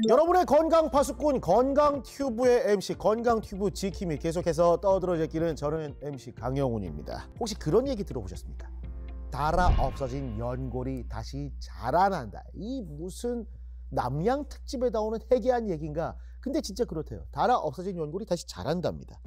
여러분의 건강 파수꾼 건강튜브의 MC 건강튜브 지킴이 계속해서 떠들어 제끼는 저는 MC 강영훈입니다. 혹시 그런 얘기 들어보셨습니까? 달아 없어진 연골이 다시 자라난다. 이 무슨 남양 특집에 나오는 해괴한 얘기인가? 근데 진짜 그렇대요. 달아 없어진 연골이 다시 자란답니다.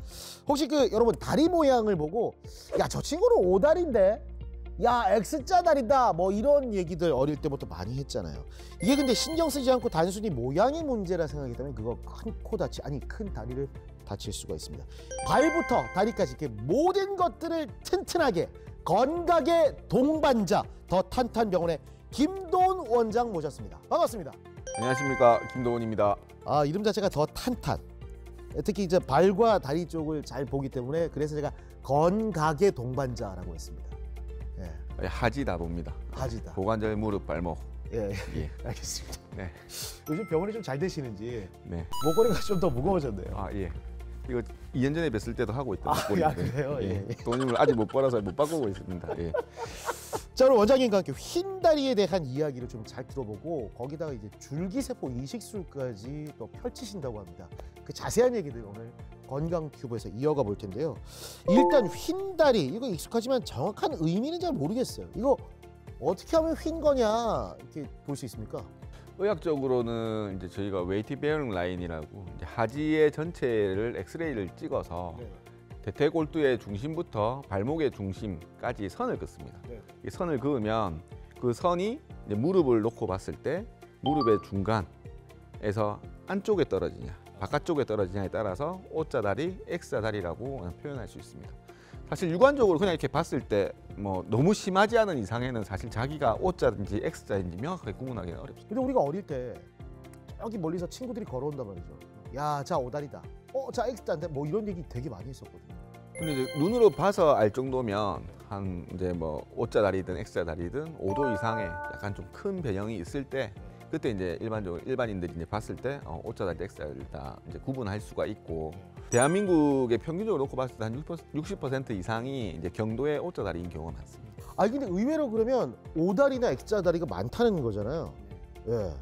혹시 여러분 다리 모양을 보고 야, 저 친구는 오다리인데? 야, X자 다리다, 뭐 이런 얘기들 어릴 때부터 많이 했잖아요. 이게 근데 신경 쓰지 않고 단순히 모양의 문제라 생각했다면 그거 큰 코 다치, 아니 큰 다리를 다칠 수가 있습니다. 발부터 다리까지 이렇게 모든 것들을 튼튼하게 건강의 동반자 더 탄탄병원의 김도훈 원장 모셨습니다. 반갑습니다. 안녕하십니까, 김도훈입니다. 아, 이름 자체가 더 탄탄. 특히 이제 발과 다리 쪽을 잘 보기 때문에 그래서 제가 건강의 동반자라고 했습니다. 예. 하지다 봅니다. 하지다. 고관절, 무릎, 발목. 예, 예. 알겠습니다. 네. 요즘 병원이 좀 잘 되시는지 네. 목걸이가 좀 더 무거워졌네요. 아, 예. 이거 2년 전에 뵀을 때도 하고 있던 야, 그래요? 예. 돈을 아직 못 벌어서 못 바꾸고 있습니다. 예. 자, 오늘 원장님과 함께 흰 다리에 대한 이야기를 좀 잘 들어보고 거기다가 이제 줄기세포 이식술까지 또 펼치신다고 합니다. 그 자세한 얘기들 오늘 건강튜브에서 이어가 볼 텐데요. 일단 흰 다리, 이거 익숙하지만 정확한 의미는 잘 모르겠어요. 이거 어떻게 하면 흰 거냐 이렇게 볼 수 있습니까? 의학적으로는 이제 저희가 웨이트 베어링 라인이라고 이제 하지의 전체를 엑스레이를 찍어서 네. 대퇴골두의 중심부터 발목의 중심까지 선을 긋습니다. 네. 이 선을 그으면 그 선이 이제 무릎을 놓고 봤을 때 무릎의 중간에서 안쪽에 떨어지냐 바깥쪽에 떨어지냐에 따라서 O자 다리, X자 다리라고 표현할 수 있습니다. 사실 육안적으로 그냥 이렇게 봤을 때 뭐 너무 심하지 않은 이상에는 사실 자기가 O자인지 X자인지 명확하게 구분하기는 어렵습니다. 근데 우리가 어릴 때 저기 멀리서 친구들이 걸어온단 말이죠. 야, 자 오다리다. 자 X자인데 뭐 이런 얘기 되게 많이 했었거든요. 근데 이제 눈으로 봐서 알 정도면 한 이제 뭐 O자 다리든 X자 다리든 5도 이상의 약간 좀 큰 변형이 있을 때 그때 이제 일반적으로 일반인들이 이제 봤을 때 O자 다리, X자 다리를 다 이제 구분할 수가 있고 대한민국의 평균적으로 놓고 봤을 때 한 60% 이상이 이제 경도의 O자 다리인 경우가 많습니다. 아니 근데 의외로 그러면 오다리나 X자 다리가 많다는 거잖아요. 예.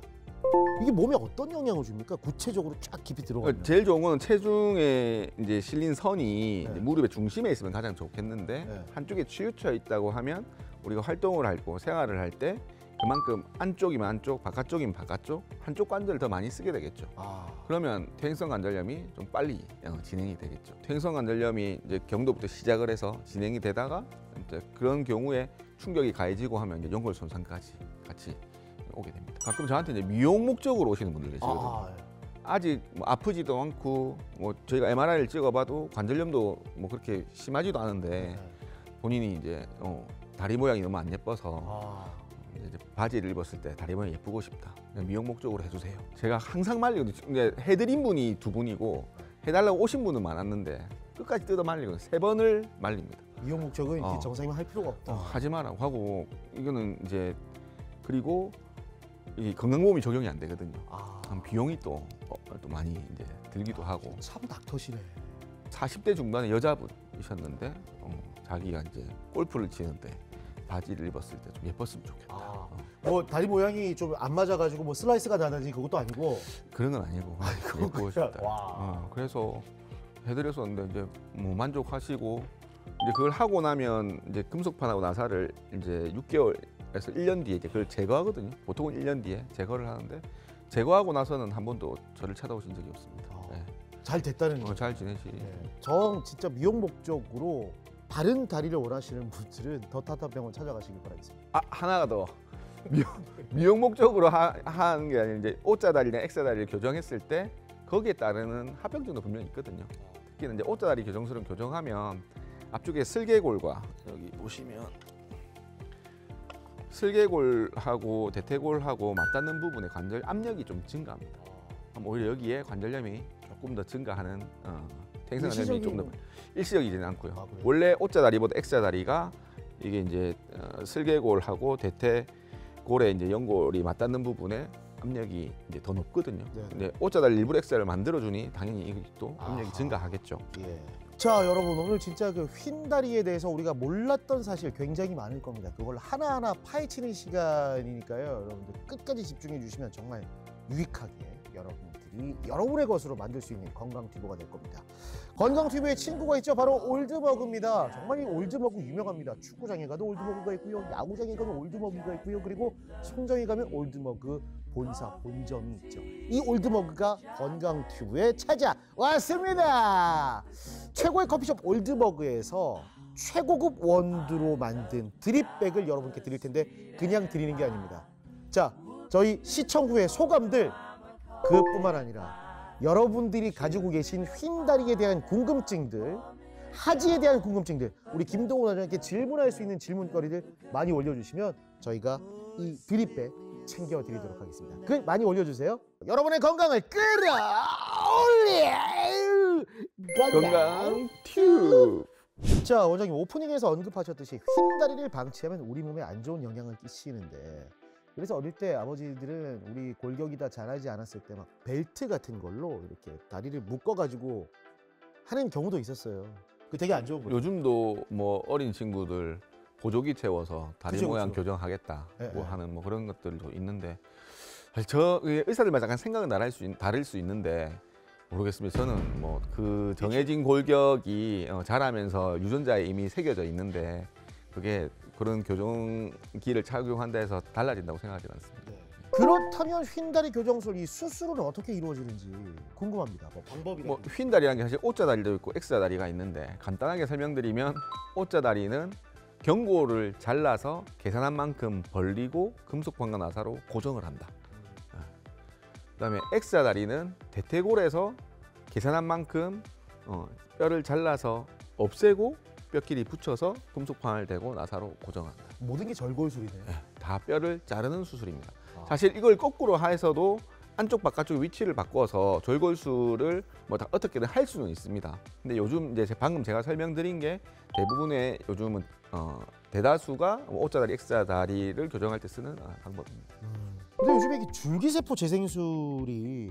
이게 몸에 어떤 영향을 줍니까? 구체적으로 쫙 깊이 들어가면. 제일 좋은 거는 체중에 이제 실린 선이 네. 이제 무릎의 중심에 있으면 가장 좋겠는데 네. 한쪽에 치우쳐 있다고 하면 우리가 활동을 하고 생활을 할 때 그만큼 안쪽이면 안쪽, 바깥쪽이면 바깥쪽, 한쪽 관절을 더 많이 쓰게 되겠죠. 그러면 퇴행성 관절염이 좀 빨리 진행이 되겠죠. 퇴행성 관절염이 이제 경도부터 시작을 해서 진행이 되다가 이제 그런 경우에 충격이 가해지고 하면 이제 연골 손상까지 같이 오게 됩니다. 가끔 저한테 이제 미용 목적으로 오시는 분들 계시거든요. 아직 뭐 아프지도 않고 뭐 저희가 MRI를 찍어봐도 관절염도 뭐 그렇게 심하지도 않은데 본인이 이제 다리 모양이 너무 안 예뻐서 이제 바지를 입었을 때 다리 모양이 예쁘고 싶다. 미용 목적으로 해주세요. 제가 항상 말리거든요. 근데 해드린 분이 2분이고 해달라고 오신 분은 많았는데 끝까지 뜯어 말리거든요. 3번을 말립니다. 미용 목적은 이렇게 정상이면 할 필요가 없다. 하지 마라고 하고 이거는 이제 그리고 이 건강보험이 적용이 안 되거든요. 비용이 또 많이 이제 들기도 하고. 참 닥터시네. 40대 중반의 여자분이셨는데 자기가 이제 골프를 치는데 바지를 입었을 때 좀 예뻤으면 좋겠다. 뭐 다리 모양이 좀 안 맞아가지고 뭐 슬라이스가 나든지 그것도 아니고. 그런 건 아니고 예쁘고 싶다. 그래서 해드렸었는데 이제 뭐 만족하시고 이제 그걸 하고 나면 이제 금속판하고 나사를 이제 6개월에서 1년 뒤에 이제 그걸 제거하거든요. 보통은 1년 뒤에 제거를 하는데 제거하고 나서는 한 번도 저를 찾아오신 적이 없습니다. 잘 됐다는 거죠. 잘 지내시. 진짜 미용 목적으로 다른 다리를 원하시는 분들은 더 탄탄병원 찾아가시길 바라겠습니다. 하나가 더 미용 목적으로 하는 게 아니라 이제 O자 다리나 X자 다리를 교정했을 때 거기에 따르는 합병증도 분명히 있거든요. 특히는 이제 O자 다리 교정술은 교정하면 앞쪽에 슬개골과 여기 보시면 슬개골하고 대퇴골하고 맞닿는 부분에 관절 압력이 좀 증가합니다. 그럼 오히려 여기에 관절염이 조금 더 증가하는 퇴행성 관절염이 좀 더 일시적이지는 않고요. 원래 O자 다리보다 X자 다리가 이게 이제 슬개골하고 대퇴골에 이제 연골이 맞닿는 부분에 압력이 이제 더 높거든요. 근데 O자 다리 일부러 X자를 만들어주니 당연히 이것도 압력이 증가하겠죠. 자, 여러분 오늘 진짜 그 흰 다리에 대해서 우리가 몰랐던 사실 굉장히 많을 겁니다. 그걸 하나하나 파헤치는 시간이니까요. 여러분들 끝까지 집중해 주시면 정말 유익하게 여러분들이 여러분의 것으로 만들 수 있는 건강 튜브가 될 겁니다. 건강 튜브의 친구가 있죠. 바로 올드머그입니다. 정말 이 올드머그 유명합니다. 축구장에 가도 올드머그가 있고요. 야구장에 가면 올드머그가 있고요. 그리고 성정에 가면 올드머그 본사, 본점이 있죠. 이 올드머그가 건강 튜브에 찾아왔습니다. 최고의 커피숍 올드머그에서 최고급 원두로 만든 드립백을 여러분께 드릴 텐데 그냥 드리는 게 아닙니다. 자, 저희 시청 후의 소감들 그뿐만 아니라 여러분들이 가지고 계신 휜다리에 대한 궁금증들, 하지에 대한 궁금증들, 우리 김동훈 원장님께 질문할 수 있는 질문거리들 많이 올려주시면 저희가 이 드립백 챙겨드리도록 하겠습니다. 글 많이 올려주세요. 여러분의 건강을 끌어올려 건강 튜브. 자, 원장님 오프닝에서 언급하셨듯이 휜다리를 방치하면 우리 몸에 안 좋은 영향을 끼치는데, 그래서 어릴 때 아버지들은 우리 골격이 다 자라지 않았을 때 막 벨트 같은 걸로 이렇게 다리를 묶어가지고 하는 경우도 있었어요. 그 되게 안 좋은 거죠. 요즘도 뭐 어린 친구들 보조기 채워서 다리 그쵸, 모양 그쵸. 교정하겠다 네, 뭐 네. 하는 뭐 그런 것들도 있는데, 저 의사들마다 약간 생각은 다를 수 있는데 모르겠습니다. 저는 뭐 그 정해진 골격이 자라면서 유전자에 이미 새겨져 있는데 그게 그런 교정기를 착용한다 해서 달라진다고 생각하지 않습니다. 네. 그렇다면 휜다리 교정술 이 수술은 어떻게 이루어지는지 궁금합니다. 뭐 방법이나. 뭐 휜다리라는 게 사실 O자다리도 있고 X자다리가 있는데, 간단하게 설명드리면 O자다리는 경고를 잘라서 계산한 만큼 벌리고 금속판과 나사로 고정을 한다. 그다음에 X자다리는 대퇴골에서 계산한 만큼 뼈를 잘라서 없애고 뼈끼리 붙여서 금속판을 대고 나사로 고정한다. 모든 게 절골술이네요. 다 뼈를 자르는 수술입니다. 아. 사실 이걸 거꾸로 해서도 안쪽 바깥쪽 위치를 바꿔서 절골술을 뭐 다 어떻게든 할 수는 있습니다. 근데 요즘 이제 방금 제가 설명드린 게 대부분의 요즘은 대다수가 O자다리, X자다리를 교정할 때 쓰는 방법입니다. 근데 요즘에 이게 줄기세포 재생술이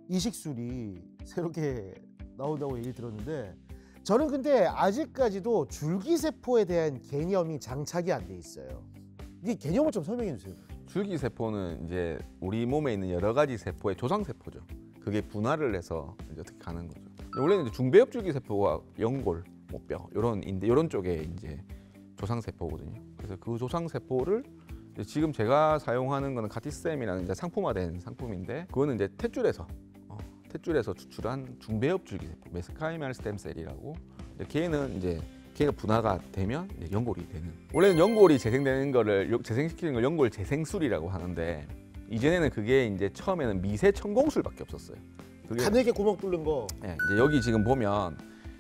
이식술이 새롭게 나온다고 얘기 들었는데, 저는 근데 아직까지도 줄기세포에 대한 개념이 장착이 안 돼 있어요. 이 개념을 좀 설명해 주세요. 줄기세포는 이제 우리 몸에 있는 여러 가지 세포의 조상세포죠. 그게 분화를 해서 이제 어떻게 가는 거죠. 원래는 이제 중배엽 줄기세포와 연골, 뭐 뼈 이런 쪽에 이제 조상세포거든요. 그래서 그 조상세포를 지금 제가 사용하는 거는 카티스템이라는 이제 상품화된 상품인데, 그거는 이제 탯줄에서 추출한 중배엽 줄기세포, 메스카이말 스템셀이라고. 걔는 이제 걔가 분화가 되면 이제 연골이 되는. 원래는 연골이 재생되는 거를 재생시키는 걸 연골 재생술이라고 하는데, 이전에는 그게 이제 처음에는 미세 천공술밖에 없었어요. 그게 가늘게 구멍 뚫는 거. 네, 이제 여기 지금 보면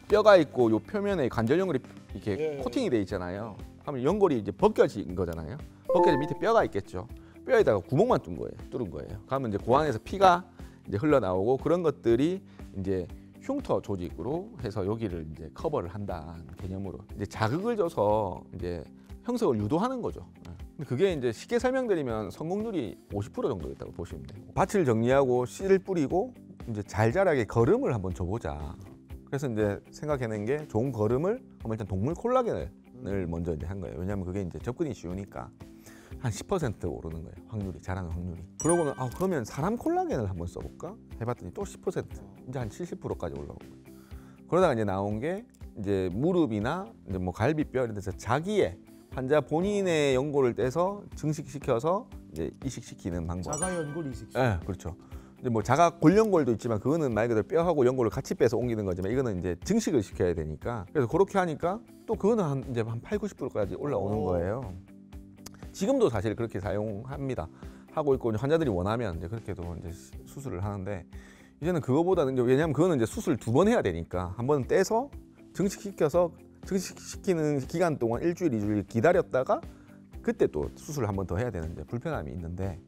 뼈가 있고 요 표면에 관절 연골이 이렇게 예. 코팅이 돼 있잖아요. 하면 연골이 이제 벗겨진 거잖아요. 벗겨진 밑에 뼈가 있겠죠. 뼈에다가 구멍만 뚫은 거예요. 그러면 이제 그 안에서 피가 이제 흘러나오고, 그런 것들이 이제 흉터 조직으로 해서 여기를 이제 커버를 한다는 개념으로 이제 자극을 줘서 이제 형성을 유도하는 거죠. 근데 그게 이제 쉽게 설명드리면 성공률이 50% 정도 있다고 보시면 돼요. 밭을 정리하고 씨를 뿌리고 이제 잘 자라게 거름을 한번 줘보자. 그래서 이제 생각해낸 게 좋은 거름을 일단 동물 콜라겐을 먼저 이제 한 거예요. 왜냐하면 그게 이제 접근이 쉬우니까 한 10% 오르는 거예요. 확률이, 자라는 확률이. 그러고는 그러면 사람 콜라겐을 한번 써볼까? 해봤더니 또 10%, 이제 한 70%까지 올라오고. 그러다가 이제 나온 게 이제 무릎이나 이제 뭐 갈비뼈 이런 데서 자기의 환자 본인의 연골을 떼서 증식시켜서 이제 이식시키는 방법. 자가연골 이식술. 네, 그렇죠. 이제 뭐 자가 골연골도 있지만 그거는 말 그대로 뼈하고 연골을 같이 빼서 옮기는 거지만, 이거는 이제 증식을 시켜야 되니까. 그래서 그렇게 하니까 또 그거는 이제 한 80~90%까지 올라오는 거예요. 지금도 사실 그렇게 사용합니다. 하고 있고, 환자들이 원하면 이제 그렇게도 이제 수술을 하는데, 이제는 그거보다는 이제, 왜냐하면 그거는 이제 수술 2번 해야 되니까 한 번 떼서 증식시키는 기간 동안 1주일, 2주일 기다렸다가 그때 또 수술을 한 번 더 해야 되는 이제 불편함이 있는데,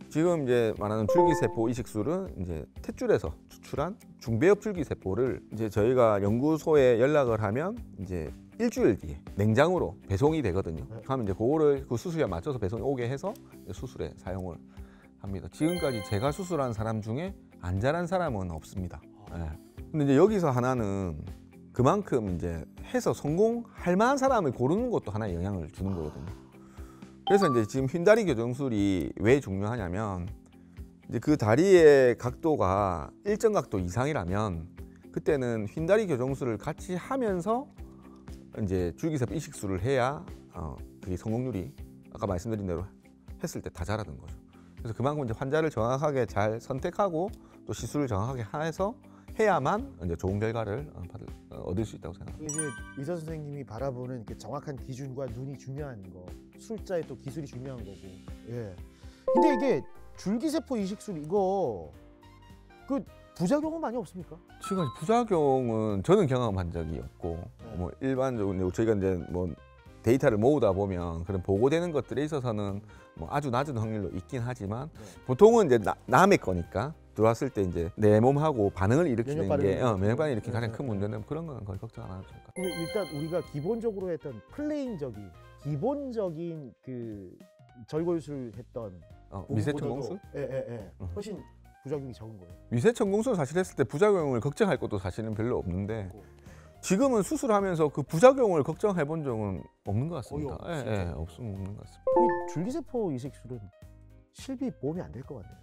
지금 이제 말하는 줄기세포 이식술은 이제 탯줄에서 추출한 중배엽 줄기세포를 이제 저희가 연구소에 연락을 하면 이제 일주일 뒤에 냉장으로 배송이 되거든요. 그러면 이제 그거를 그 수술에 맞춰서 배송이 오게 해서 수술에 사용을 합니다. 지금까지 제가 수술한 사람 중에 안 자란 사람은 없습니다. 네. 근데 이제 여기서 하나는 그만큼 이제 해서 성공할 만한 사람을 고르는 것도 하나의 영향을 주는 거거든요. 그래서 이제 지금 휜다리 교정술이 왜 중요하냐면, 이제 그 다리의 각도가 일정 각도 이상이라면 그때는 휜다리 교정술을 같이 하면서 이제 줄기세포 이식술을 해야 그게 성공률이 아까 말씀드린 대로 했을 때 다 자라는 거죠. 그래서 그만큼 이제 환자를 정확하게 잘 선택하고 또 시술을 정확하게 해서 해야만 이제 좋은 결과를 얻을 수 있다고 생각합니다. 이제 의사 선생님이 바라보는 그 정확한 기준과 눈이 중요한 거, 술자의 또 기술이 중요한 거고. 예. 근데 이게 줄기세포 이식술 이거 그 부작용은 많이 없습니까? 지금 부작용은 저는 경험한 적이 없고 뭐 일반적으로 저희가 이제 뭐 데이터를 모으다 보면 그런 보고되는 것들에 있어서는 뭐 아주 낮은 확률로 있긴 하지만 보통은 이제 남의 거니까 들어왔을 때 이제 내 몸하고 반응을 일으키는 게 면역 반응을 일으키는 가장 큰 문제는 그런 건 거의 걱정 안 하셔도 될 것 같아요. 그럼 일단 우리가 기본적으로 했던 플레인적인 기본적인 그 절골술 했던 미세천공술? 예. 훨씬 부작용이 적은 거예요. 미세천공술 사실 했을 때 부작용을 걱정할 것도 사실은 별로 없는데 지금은 수술하면서 그 부작용을 걱정해 본 적은 없는 것 같습니다. 없는 것 같습니다. 이 줄기세포 이식술은 실비 보험이 안 될 것 같네요.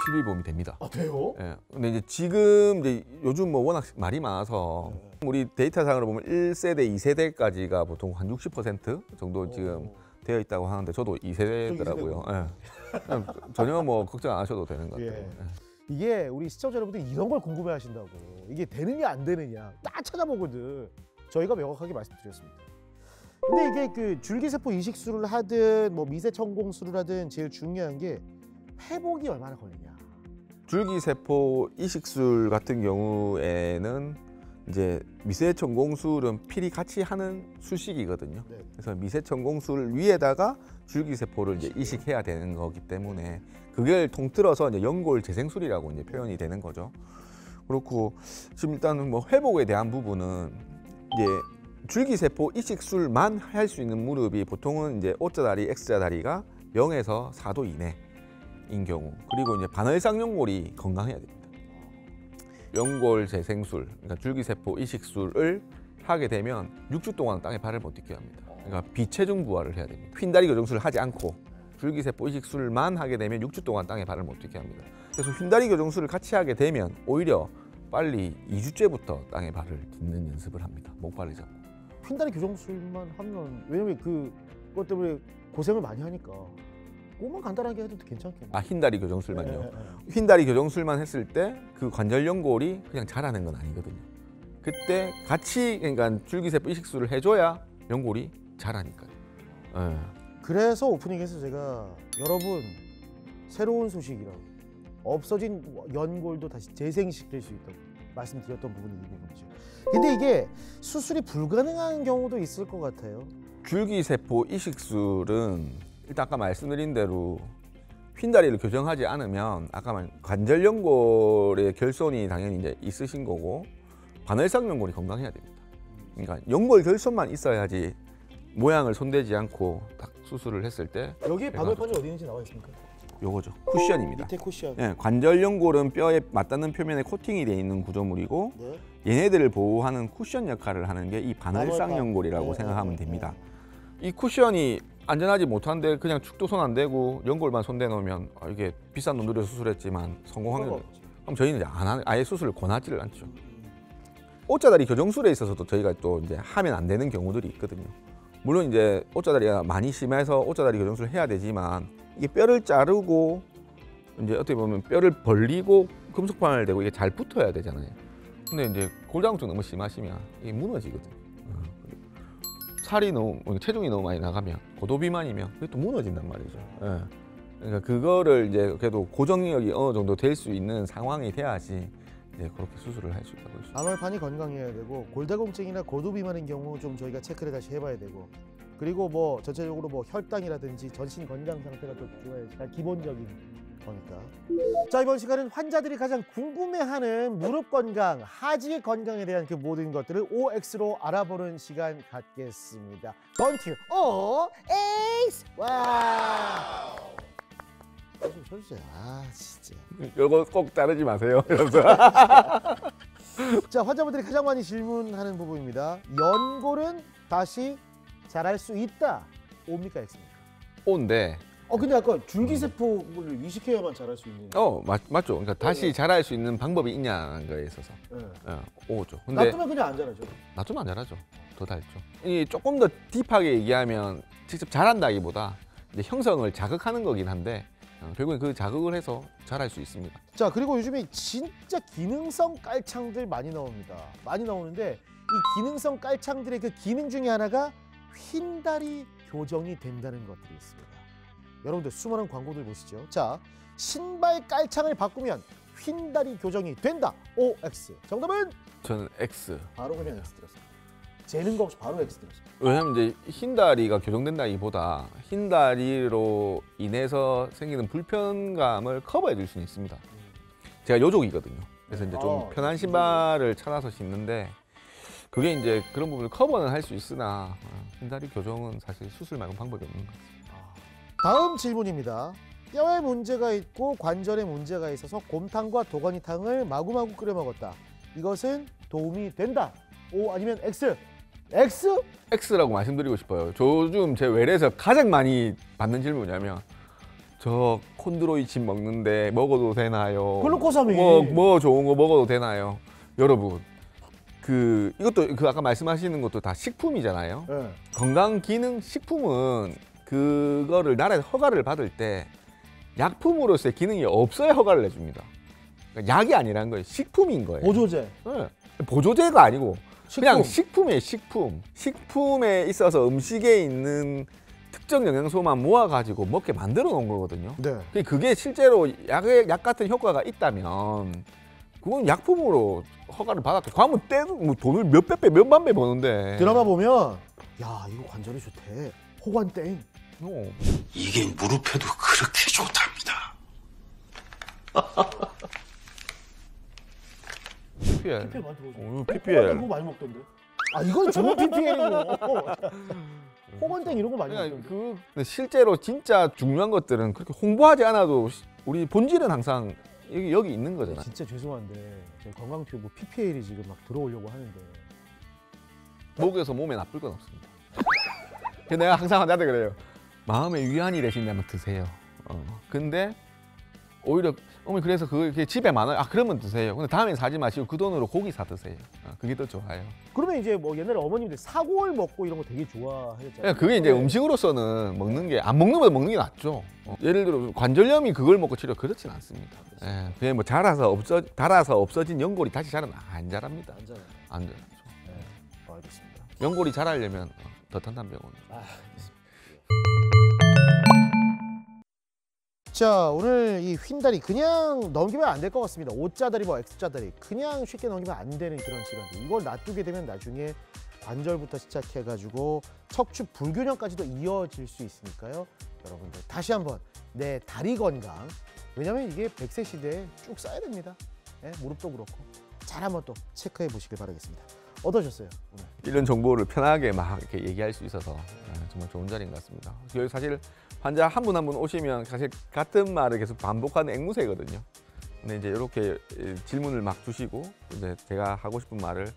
실비 보험이 됩니다. 아, 돼요? 예. 근데 이제 지금 이제 요즘 뭐 워낙 말이 많아서 우리 데이터상으로 보면 1세대, 2세대까지가 보통 한 60% 정도 지금 되어 있다고 하는데 저도 2세대더라고요. 예. 전혀 뭐 걱정 안 하셔도 되는 것 같아요. 예. 이게 우리 시청자 여러분들이 이런 걸 궁금해하신다고. 이게 되느냐 안 되느냐 딱 찾아보거든. 저희가 명확하게 말씀드렸습니다. 근데 이게 그 줄기세포 이식술을 하든 뭐 미세천공술을 하든 제일 중요한 게 회복이 얼마나 걸리냐. 줄기세포 이식술 같은 경우에는 이제 미세천공술은 필히 같이 하는 술식이거든요. 네. 그래서 미세천공술 위에다가 줄기세포를 이제 이식해야 되는 거기 때문에 그걸 통틀어서 이제 연골 재생술이라고 이제 표현이 되는 거죠. 그렇고 지금 일단은 뭐 회복에 대한 부분은 이제 줄기세포 이식술만 할 수 있는 무릎이 보통은 이제 O자다리, X자다리가 0에서 4도 이내인 경우, 그리고 이제 반월상 연골이 건강해야 됩니다. 연골 재생술, 그러니까 줄기세포 이식술을 하게 되면 6주 동안 땅에 발을 못 딛게 합니다. 그러니까 비체중 부활을 해야 됩니다. 휜다리 교정술을 하지 않고 줄기세포 이식술만 하게 되면 6주 동안 땅에 발을 못 딛게 합니다. 그래서 휜다리 교정술을 같이 하게 되면 오히려 빨리 2주째부터 땅에 발을 딛는 연습을 합니다. 목발을 잡고. 휜다리 교정술만 하면, 왜냐면 그것 때문에 고생을 많이 하니까 그것만 간단하게 해도 괜찮겠네요. 아, 휜다리 교정술만요? 네. 휜다리 교정술만 했을 때 그 관절 연골이 그냥 자라는 건 아니거든요. 그때 같이 그러니까 줄기세포 이식술을 해줘야 연골이 자라니까요. 네. 그래서 오프닝에서 제가 여러분 새로운 소식이라고 없어진 연골도 다시 재생시킬 수 있다고 말씀드렸던 부분이 이 부분이죠. 근데 이게 수술이 불가능한 경우도 있을 것 같아요. 줄기세포 이식술은 일단 아까 말씀드린 대로 휜다리를 교정하지 않으면 아까 말 관절 연골의 결손이 당연히 이제 있으신 거고 반월상 연골이 건강해야 됩니다. 그러니까 연골 결손만 있어야지 모양을 손대지 않고 딱 수술을 했을 때 여기에 반월판이 어디 있는지 나와 있습니까? 요거죠. 쿠션입니다. 밑에 쿠션. 예, 관절 연골은 뼈에 맞닿는 표면에 코팅이 되어 있는 구조물이고 얘네들을 보호하는 쿠션 역할을 하는 게 이 반월상 연골이라고 생각하면 됩니다. 이 쿠션이 안전하지 못한데 그냥 축도 손 안 대고 연골만 손대 놓으면 이게 비싼 돈 들여 수술했지만 성공 확률 그럼 저희는 이제 아예 수술을 권하지를 않죠. O자다리 교정술에 있어서도 저희가 또 이제 하면 안 되는 경우들이 있거든요. 물론 이제 O자다리가 많이 심해서 O자다리 교정술을 해야 되지만 이게 뼈를 자르고 이제 어떻게 보면 뼈를 벌리고 금속판을 대고 이게 잘 붙어야 되잖아요. 근데 이제 골다공증 너무 심하시면 이게 무너지거든요. 살이 너무 체중이 너무 많이 나가면 고도비만이면 그게 또 무너진단 말이죠. 예. 그러니까 그거를 이제 그래도 고정력이 어느 정도 될 수 있는 상황이 돼야지 이제 그렇게 수술을 할 수 있다고 했습니다. 반월판이 건강해야 되고 골다공증이나 고도비만인 경우 좀 저희가 체크를 다시 해봐야 되고, 그리고 뭐 전체적으로 뭐 혈당이라든지 전신 건강 상태가 또 좋아야지 기본적인 거니까. 자, 이번 시간은 환자들이 가장 궁금해하는 무릎 건강, 하지 건강에 대한 그 모든 것들을 OX로 알아보는 시간 갖겠습니다. 던큐 OX. 와. 서주세요. 아 진짜. 이거 꼭 자르지 마세요. 자, 환자분들이 가장 많이 질문하는 부분입니다. 연골은 다시 자랄 수 있다. O입니까 X입니까? O인데 근데 아까 줄기세포를 이식해야만 자랄 수 있는. 맞죠. 그러니까 다시 자랄 수 있는 방법이 있냐는 거에 있어서 오죠. 근데 놔두면 그냥 안 자라죠. 놔두면 안 자라죠. 더 닳죠. 이 조금 더 딥하게 얘기하면 직접 자란다기보다 이제 형성을 자극하는 거긴 한데 결국엔 그 자극을 해서 자랄 수 있습니다. 자, 그리고 요즘에 진짜 기능성 깔창들 많이 나옵니다. 많이 나오는데 이 기능성 깔창들의 그 기능 중에 하나가 휜다리 교정이 된다는 것들이 있습니다. 여러분들 수많은 광고들 보시죠. 자, 신발 깔창을 바꾸면 휜다리 교정이 된다. OX. 정답은? 저는 X. 바로 그냥 X 들었어요. 재는 거 없이 바로 X 들었어요. 왜냐면 이제 흰다리가 교정된다기보다 흰다리로 인해서 생기는 불편감을 커버해 줄 수는 있습니다. 제가 요족이거든요. 그래서 이제 좀 편한 신발을 찾아서 신는데 그게 이제 그런 부분을 커버는 할 수 있으나 흰다리 교정은 사실 수술 말고 방법이 없는 것 같습니다. 다음 질문입니다. 뼈에 문제가 있고 관절에 문제가 있어서 곰탕과 도가니탕을 마구마구 끓여 먹었다. 이것은 도움이 된다. O 아니면 X? X? X라고 말씀드리고 싶어요. 요즘 제 외래에서 가장 많이 받는 질문이 뭐냐면 저 콘드로이친 먹는데 먹어도 되나요? 글루코사민. 뭐 좋은 거 먹어도 되나요? 여러분 이것도 아까 말씀하시는 것도 다 식품이잖아요. 네. 건강기능식품은 그거를 나라에서 허가를 받을 때 약품으로서의 기능이 없어야 허가를 내줍니다. 그러니까 약이 아니라는 거예요. 식품인 거예요. 보조제. 네. 보조제가 아니고 식품. 그냥 식품이에요. 식품. 식품에 있어서 음식에 있는 특정 영양소만 모아가지고 먹게 만들어 놓은 거거든요. 네. 그게 실제로 약 같은 효과가 있다면 그건 약품으로 허가를 받았대. 그러면 떼도 뭐 돈을 몇백 배, 몇만 배 버는데. 드라마 보면 야 이거 관절에 좋대. 호관땡. 이게 무릎에도 그렇게 좋답니다. PPL. PPL 많이 들어오죠. PPL. 그거 많이 먹던데. 이건 정말 PPL이고. 호관땡 이런 거 많이 먹던데. 근데 실제로 진짜 중요한 것들은 그렇게 홍보하지 않아도 우리 본질은 항상 여기 있는 거잖아요. 진짜 죄송한데 저희 건강튜브 PPL이 지금 막 들어오려고 하는데 목에서 몸에 나쁠 건 없습니다. 내가 항상 나한테 그래요. 마음의 위안이 되신다면 드세요. 근데 오히려 어머니 그래서 그게 집에 많아요. 그러면 드세요. 근데 다음엔 사지 마시고 그 돈으로 고기 사 드세요. 그게 더 좋아요. 그러면 이제 뭐 옛날에 어머님들 사골 먹고 이런 거 되게 좋아하셨잖아요. 그게 이제 음식으로서는 먹는 게 안 먹는 것보다 먹는 게 낫죠. 예를 들어 관절염이 그걸 먹고 치료 그렇진 않습니다. 그냥 뭐 달아서 없어진 연골이 다시 자라면 안 자랍니다. 안 자라요. 안 자라죠. 알겠습니다. 연골이 자라려면 더 탄탄병원. 알겠습니다. 자, 오늘 이 휜다리 그냥 넘기면 안 될 것 같습니다. O자다리, X자다리 그냥 쉽게 넘기면 안 되는 그런 질환들. 이걸 놔두게 되면 나중에 관절부터 시작해가지고 척추 불균형까지도 이어질 수 있으니까요. 여러분들 다시 한번 내 다리 건강, 왜냐면 이게 100세 시대에 쭉 써야 됩니다. 무릎도 그렇고 잘 한번 또 체크해 보시길 바라겠습니다. 어떠셨어요 오늘? 이런 정보를 편하게 막 이렇게 얘기할 수 있어서 정말 좋은 자리인 것 같습니다. 여기 사실 환자 한 분 한 분 오시면 사실 같은 말을 계속 반복하는 앵무새거든요. 근데 이제 이렇게 질문을 막 주시고 이제 제가 하고 싶은 말을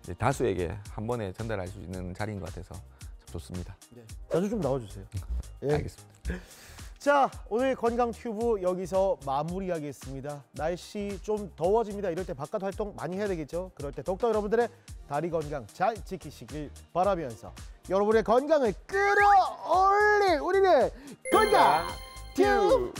이제 다수에게 한 번에 전달할 수 있는 자리인 것 같아서 참 좋습니다. 네. 자주 좀 나와주세요. 예. 알겠습니다. 자, 오늘 건강튜브 여기서 마무리하겠습니다. 날씨 좀 더워집니다. 이럴 때 바깥 활동 많이 해야 되겠죠. 그럴 때 더욱더 여러분들의 다리 건강 잘 지키시길 바라면서 여러분의 건강을 끌어올릴 우리는 건강튜브